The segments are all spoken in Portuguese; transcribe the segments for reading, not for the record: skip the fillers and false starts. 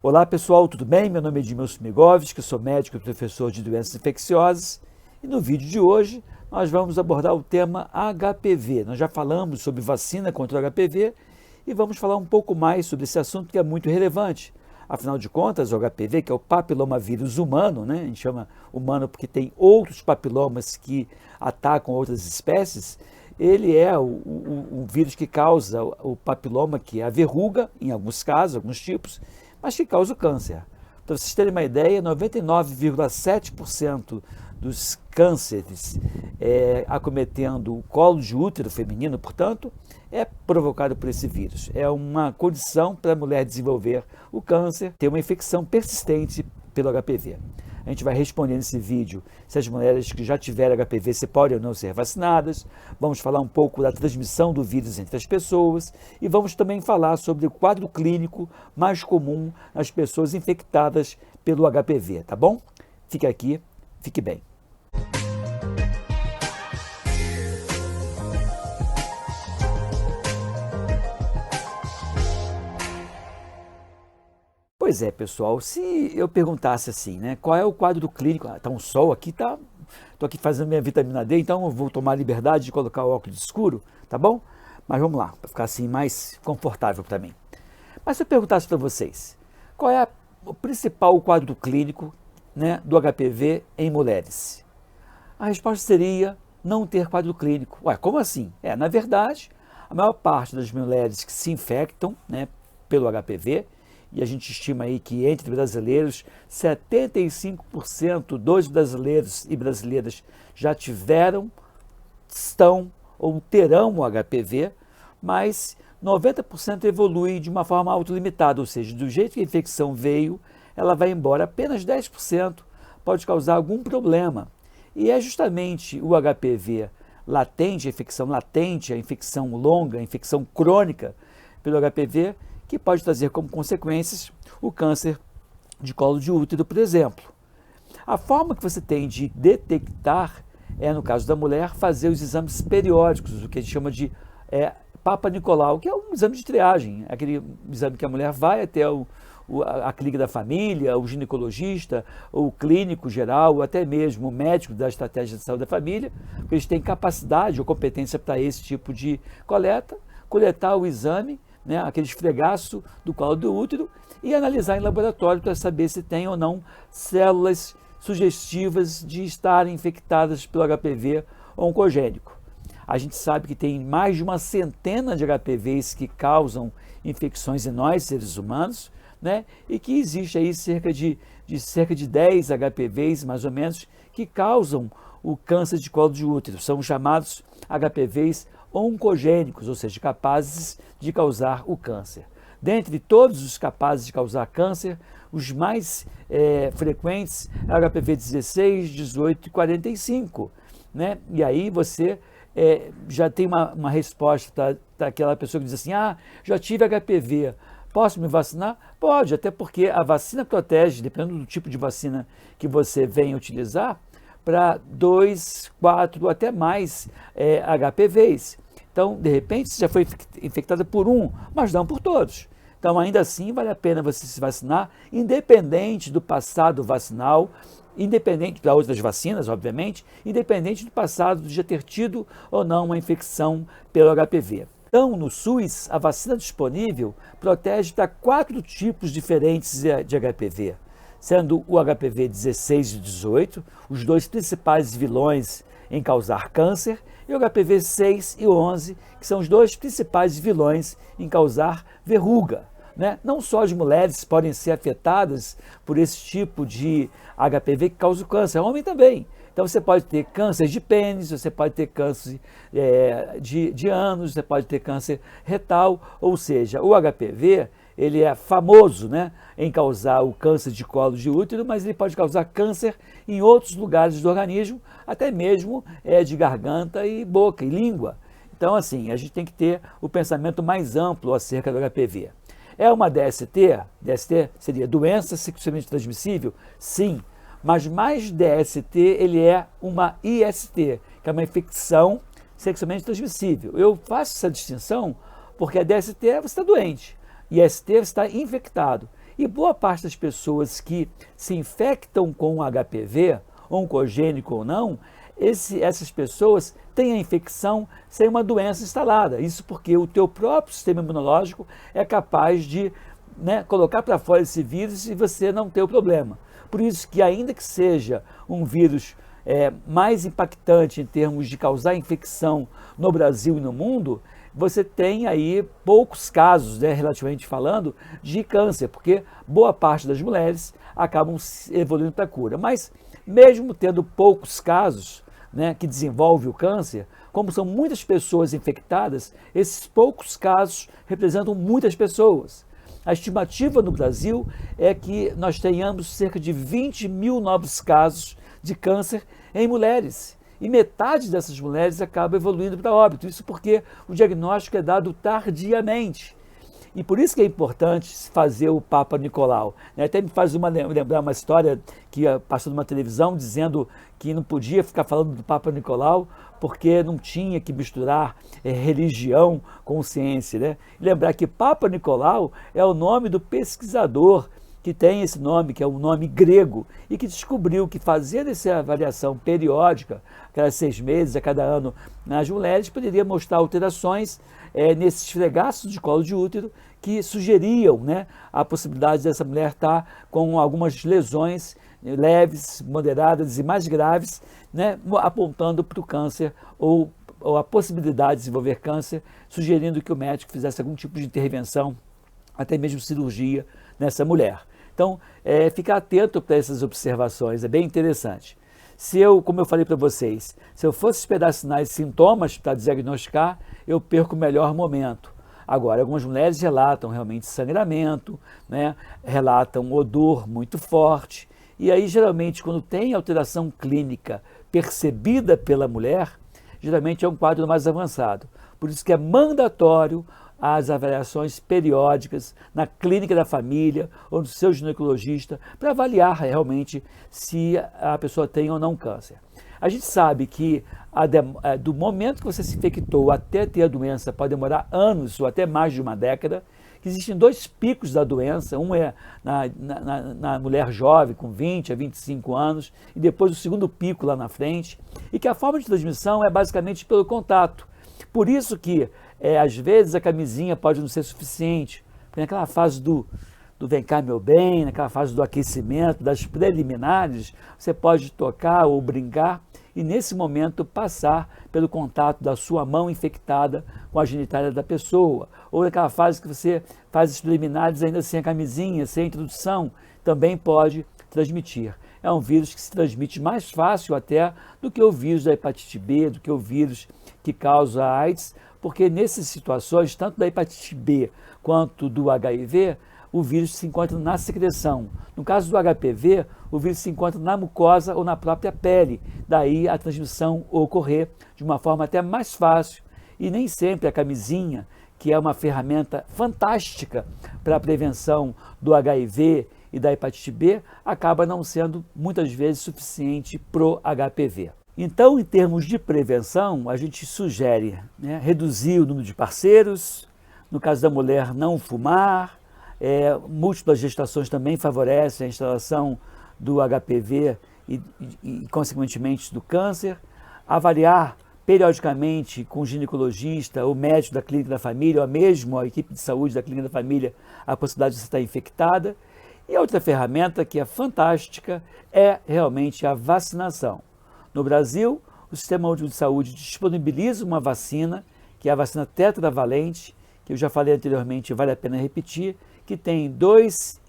Olá pessoal, tudo bem? Meu nome é Edmilson Migovski, sou médico e professor de doenças infecciosas e no vídeo de hoje nós vamos abordar o tema HPV. Nós já falamos sobre vacina contra o HPV e vamos falar um pouco mais sobre esse assunto que é muito relevante. Afinal de contas, o HPV, que é o papilomavírus humano, né? A gente chama humano porque tem outros papilomas que atacam outras espécies, ele é o vírus que causa o papiloma, que é a verruga, em alguns casos, alguns tipos, mas que causa o câncer. Para vocês terem uma ideia, 99,7% dos cânceres acometendo o colo de útero feminino, portanto, é provocado por esse vírus. É uma condição para a mulher desenvolver o câncer, ter uma infecção persistente pelo HPV. A gente vai responder nesse vídeo se as mulheres que já tiveram HPV se podem ou não ser vacinadas. Vamos falar um pouco da transmissão do vírus entre as pessoas e vamos também falar sobre o quadro clínico mais comum nas pessoas infectadas pelo HPV, tá bom? Fique aqui, fique bem. Pois é, pessoal, se eu perguntasse assim, né, qual é o quadro clínico? Tá um sol aqui, tô aqui fazendo minha vitamina D, então eu vou tomar a liberdade de colocar o óculos escuro, tá bom? Mas vamos lá, para ficar assim mais confortável para mim. Mas se eu perguntasse para vocês, qual é o principal quadro clínico, né, do HPV em mulheres? A resposta seria não ter quadro clínico. Ué, como assim? Na verdade, a maior parte das mulheres que se infectam, né, pelo HPV, e a gente estima aí que entre brasileiros, 75% dos brasileiros e brasileiras já tiveram, estão ou terão o HPV, mas 90% evolui de uma forma autolimitada, ou seja, do jeito que a infecção veio, ela vai embora. Apenas 10% pode causar algum problema. E é justamente o HPV latente, a infecção longa, a infecção crônica pelo HPV, que pode trazer como consequências o câncer de colo de útero, por exemplo. A forma que você tem de detectar é, no caso da mulher, fazer os exames periódicos, o que a gente chama de Papa Nicolau, que é um exame de triagem, aquele exame que a mulher vai até a clínica da família, o ginecologista, o clínico geral, ou até mesmo o médico da estratégia de saúde da família, porque eles têm capacidade ou competência para esse tipo de coletar o exame, né, aquele esfregaço do colo do útero e analisar em laboratório para saber se tem ou não células sugestivas de estarem infectadas pelo HPV oncogênico. A gente sabe que tem mais de uma centena de HPVs que causam infecções em nós, seres humanos, né, e que existe aí cerca de 10 HPVs, mais ou menos, que causam o câncer de colo de útero. São chamados HPVs oncogênicos, ou seja, capazes de causar o câncer. Dentre todos os capazes de causar câncer, os mais frequentes é o HPV 16, 18 e 45. Né? E aí você já tem uma resposta daquela pessoa que diz assim, já tive HPV, posso me vacinar? Pode, até porque a vacina protege, dependendo do tipo de vacina que você venha utilizar, para 2, 4, até mais HPVs. Então, de repente, você já foi infectada por um, mas não por todos. Então, ainda assim, vale a pena você se vacinar, independente do passado vacinal, independente das outras vacinas, obviamente, independente do passado de já ter tido ou não uma infecção pelo HPV. Então, no SUS, a vacina disponível protege para 4 tipos diferentes de HPV, sendo o HPV 16 e 18, os dois principais vilões em causar câncer, e o HPV 6 e 11, que são os dois principais vilões em causar verruga. Né? Não só as mulheres podem ser afetadas por esse tipo de HPV que causa o câncer, homem também. Então você pode ter câncer de pênis, você pode ter câncer de ânus, você pode ter câncer retal, ou seja, o HPV ele é famoso, né, em causar o câncer de colo de útero, mas ele pode causar câncer em outros lugares do organismo, até mesmo de garganta e boca e língua. Então, assim, a gente tem que ter o pensamento mais amplo acerca do HPV. É uma DST? DST seria doença sexualmente transmissível? Sim, mas mais DST, ele é uma IST, que é uma infecção sexualmente transmissível. Eu faço essa distinção porque a DST você está doente, IST você está infectado. E boa parte das pessoas que se infectam com HPV, oncogênico ou não, essas pessoas têm a infecção sem uma doença instalada. Isso porque o teu próprio sistema imunológico é capaz de, né, colocar para fora esse vírus e você não ter o problema. Por isso que ainda que seja um vírus mais impactante em termos de causar infecção no Brasil e no mundo, você tem aí poucos casos, né, relativamente falando, de câncer, porque boa parte das mulheres acabam evoluindo para a cura. Mas mesmo tendo poucos casos, né, que desenvolve o câncer, como são muitas pessoas infectadas, esses poucos casos representam muitas pessoas. A estimativa no Brasil é que nós tenhamos cerca de 20 mil novos casos de câncer em mulheres. E metade dessas mulheres acaba evoluindo para óbito. Isso porque o diagnóstico é dado tardiamente. E por isso que é importante fazer o Papa Nicolau. Até me faz lembrar uma história que passou numa televisão dizendo que não podia ficar falando do Papa Nicolau porque não tinha que misturar religião com ciência. Né? E lembrar que Papa Nicolau é o nome do pesquisador que tem esse nome, que é um nome grego, e que descobriu que fazendo essa avaliação periódica, cada 6 meses, a cada ano, nas mulheres, poderia mostrar alterações nesses fregaços de colo de útero que sugeriam, né, a possibilidade dessa mulher estar com algumas lesões leves, moderadas e mais graves, né, apontando para o câncer ou a possibilidade de desenvolver câncer, sugerindo que o médico fizesse algum tipo de intervenção, até mesmo cirurgia, nessa mulher. Então, ficar atento para essas observações, é bem interessante. Como eu falei para vocês, se eu fosse esperar sinais e sintomas para diagnosticar, eu perco o melhor momento. Agora, algumas mulheres relatam realmente sangramento, né? Relatam odor muito forte, e aí geralmente quando tem alteração clínica percebida pela mulher, geralmente é um quadro mais avançado. Por isso que é mandatório as avaliações periódicas na clínica da família ou no seu ginecologista para avaliar realmente se a pessoa tem ou não câncer. A gente sabe que do momento que você se infectou até ter a doença pode demorar anos ou até mais de uma década, que existem 2 picos da doença, um é na mulher jovem, com 20 a 25 anos, e depois o segundo pico lá na frente, e que a forma de transmissão é basicamente pelo contato. Por isso que, às vezes, a camisinha pode não ser suficiente. Naquela fase do vem cá meu bem, naquela fase do aquecimento, das preliminares, você pode tocar ou brincar e, nesse momento, passar pelo contato da sua mão infectada com a genitália da pessoa. Ou naquela fase que você faz os preliminares ainda sem a camisinha, sem a introdução, também pode transmitir. É um vírus que se transmite mais fácil até do que o vírus da hepatite B, do que o vírus que causa a AIDS, porque nessas situações, tanto da hepatite B quanto do HIV, o vírus se encontra na secreção. No caso do HPV, o vírus se encontra na mucosa ou na própria pele, daí a transmissão ocorrer de uma forma até mais fácil. E nem sempre a camisinha, que é uma ferramenta fantástica para a prevenção do HIV e da hepatite B, acaba não sendo muitas vezes suficiente para o HPV. Então, em termos de prevenção, a gente sugere, né, reduzir o número de parceiros, no caso da mulher, não fumar, múltiplas gestações também favorecem a instalação do HPV e, consequentemente, do câncer, avaliar periodicamente com o ginecologista, o médico da clínica da família, ou mesmo a equipe de saúde da clínica da família, a possibilidade de você estar infectada. E a outra ferramenta que é fantástica é realmente a vacinação. No Brasil, o Sistema Único de Saúde disponibiliza uma vacina, que é a vacina tetravalente, que eu já falei anteriormente, vale a pena repetir, que tem 2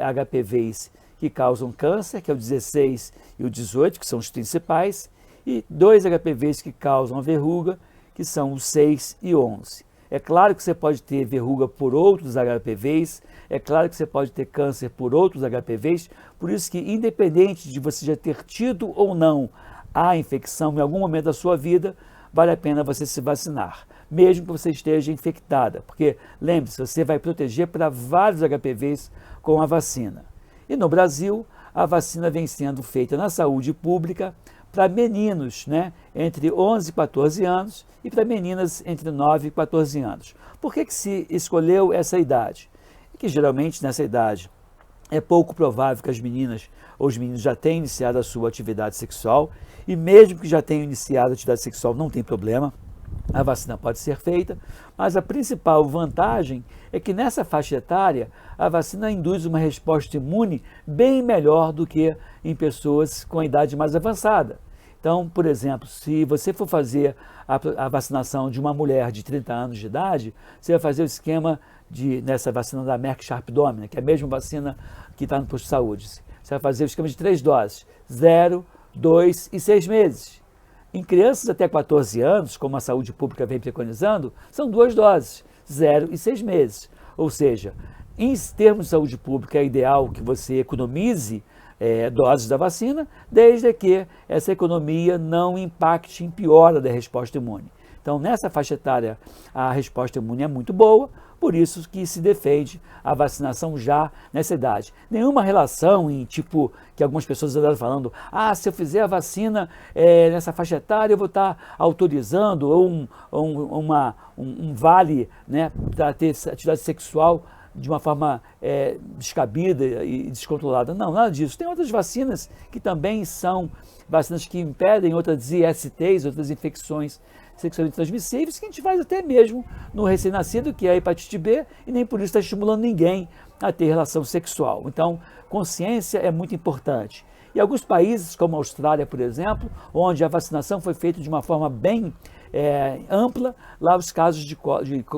HPVs que causam câncer, que é o 16 e o 18, que são os principais, e 2 HPVs que causam a verruga, que são os 6 e 11. É claro que você pode ter verruga por outros HPVs, é claro que você pode ter câncer por outros HPVs, por isso que, independente de você já ter tido ou não a infecção em algum momento da sua vida, vale a pena você se vacinar, mesmo que você esteja infectada, porque, lembre-se, você vai proteger para vários HPVs com a vacina. E no Brasil, a vacina vem sendo feita na saúde pública para meninos, né, entre 11 e 14 anos e para meninas entre 9 e 14 anos. Por que se escolheu essa idade? É que geralmente nessa idade é pouco provável que as meninas ou os meninos já tenham iniciado a sua atividade sexual, e mesmo que já tenham iniciado a atividade sexual, não tem problema, a vacina pode ser feita, mas a principal vantagem é que nessa faixa etária a vacina induz uma resposta imune bem melhor do que em pessoas com a idade mais avançada. Então, por exemplo, se você for fazer a vacinação de uma mulher de 30 anos de idade, você vai fazer o esquema nessa vacina da Merck Sharp Dominant, que é a mesma vacina que está no posto de saúde. Você vai fazer o esquema de 3 doses, 0, 2 e 6 meses. Em crianças até 14 anos, como a saúde pública vem preconizando, são 2 doses, 0 e 6 meses. Ou seja, em termos de saúde pública, é ideal que você economize doses da vacina, desde que essa economia não impacte em piora da resposta imune. Então, nessa faixa etária, a resposta imune é muito boa, por isso que se defende a vacinação já nessa idade. Nenhuma relação em tipo que algumas pessoas andaram falando, se eu fizer a vacina nessa faixa etária eu vou estar autorizando um vale, né, para ter atividade sexual de uma forma descabida e descontrolada. Não, nada disso. Tem outras vacinas que também são vacinas que impedem outras ISTs, outras infecções sexualmente transmissíveis, que a gente faz até mesmo no recém-nascido, que é a hepatite B, e nem por isso está estimulando ninguém a ter relação sexual. Então, consciência é muito importante. E alguns países, como a Austrália, por exemplo, onde a vacinação foi feita de uma forma bem ampla, lá os casos de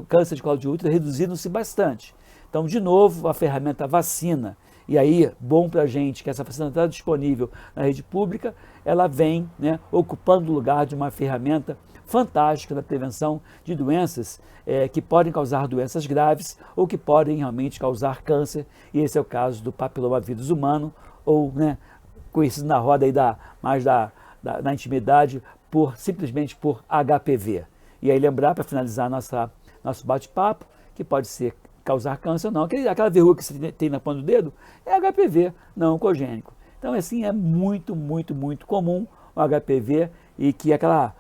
câncer de colo de útero reduziram-se bastante. Então, de novo, a ferramenta vacina, e aí, bom para a gente que essa vacina está disponível na rede pública, ela vem, né, ocupando o lugar de uma ferramenta fantástica na prevenção de doenças que podem causar doenças graves ou que podem realmente causar câncer, e esse é o caso do papilomavírus humano, ou, né, conhecido na roda aí na intimidade simplesmente por HPV. E aí lembrar, para finalizar nosso bate-papo, que pode causar câncer ou não. Aquela verruga que você tem na ponta do dedo é HPV não oncogênico. Então, assim, é muito, muito, muito comum o HPV, e que aquela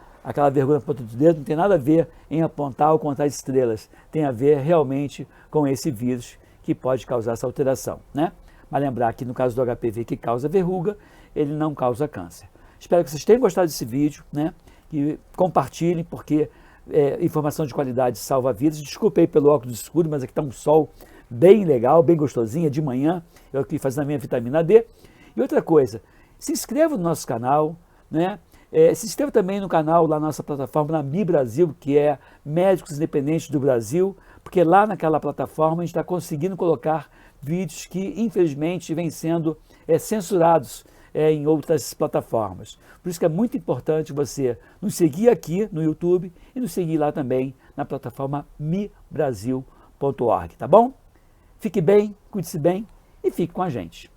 verruga na ponta do dedo não tem nada a ver em apontar ou contar estrelas. Tem a ver realmente com esse vírus que pode causar essa alteração, né? Mas lembrar que no caso do HPV, que causa verruga, ele não causa câncer. Espero que vocês tenham gostado desse vídeo, né? Que compartilhem, porque informação de qualidade salva vidas. Desculpe aí pelo óculos escuro, mas aqui está um sol bem legal, bem gostosinho, de manhã. Eu aqui fazendo a minha vitamina D. E outra coisa, se inscreva no nosso canal, né? Se inscreva também no canal, lá na nossa plataforma, na Mi Brasil, que é Médicos Independentes do Brasil, porque lá naquela plataforma a gente está conseguindo colocar vídeos que, infelizmente, vêm sendo censurados em outras plataformas. Por isso que é muito importante você nos seguir aqui no YouTube e nos seguir lá também na plataforma mibrasil.org, tá bom? Fique bem, cuide-se bem e fique com a gente.